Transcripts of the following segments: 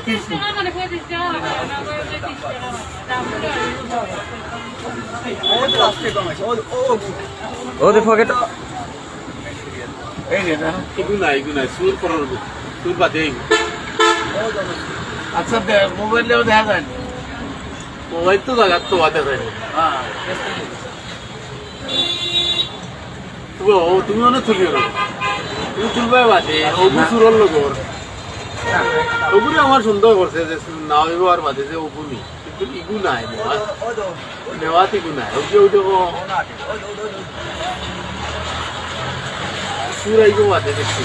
ও দে pocket এই না ইগু নাই সুর করার সুর বাদে আচ্ছা মোবাইলেও দেখা যায় না মোবাইল তো জায়গা তো বাদে যায় হ্যাঁ তুমি অনেক তুলিও না তুমি তুলবে বাদে অবু সুরর লগর ওগুলো আমার সন্দেহ করছে যে না হইব আর বাদে যে অবুনি কিন্তু ইগু নাই নেওয়াত ইগু নাই ওকে ওই দেখো সুর আইগো বাদে দেখছি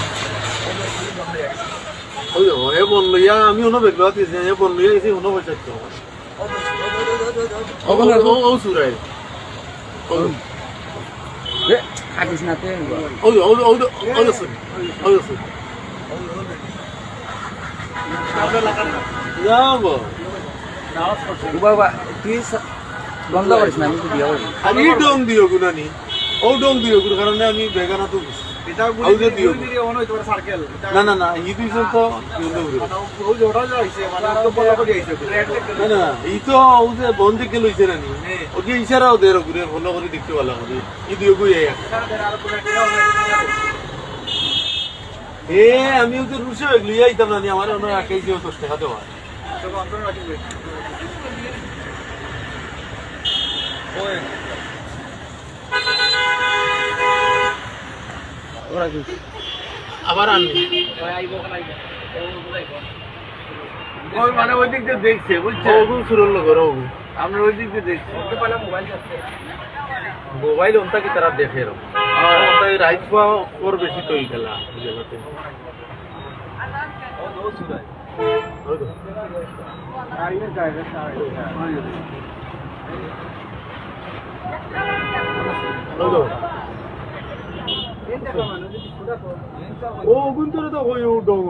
ওই দেখো এ বন লইয়া আমি অন্য বেগলা দিয়েছি এ বন লইয়া এসে অন্য বসে তো ও সুর আই থাকিস না তে ওই সুর যাবো বাবা তুই বন্ধ করিস না আমি তো বিয়ে করি আমি ডং দিও গুনানি ও ডং দিও গুণ কারণে আমি বেগানা তো এটা আউজে দিও গুলি অন হইতো সার্কেল না ই দিছেন তো ও জোড়া যাইছে মানে তো বলা করে আইছে না ই তো আউজে বন্ধ কে লইছে না নি ওকে ইশারাও দে রে গুরে ফলো করে দেখতে ভালো করে ই দিও গই এ আমি ওকে রুশে লইয়া আইতাম না নি আমার অন্য একাই দিও 10 টাকা দেওয়া তো অন্তর রাখি ওই ওরা কি আবার আনবি ওই মানে ওই দিক দিয়ে দেখছে বুঝছো ওগু সুরল লগর ওগু আমরা ওই দিক দিয়ে দেখছি ওকে পালা মোবাইল আছে মোবাইল ওনটা কি তারা দেখে রো তাই রাইট পা ওর বেশি তৈ গেলা বুঝলাতে ও দো সুরাই আইনে জায়গা ও গুন্তরে তো হই ও ডং ও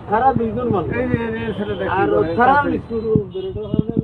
সারা দুইজন মানুষ এই যে ছেলে দেখি আর সারা মিস্ত্রি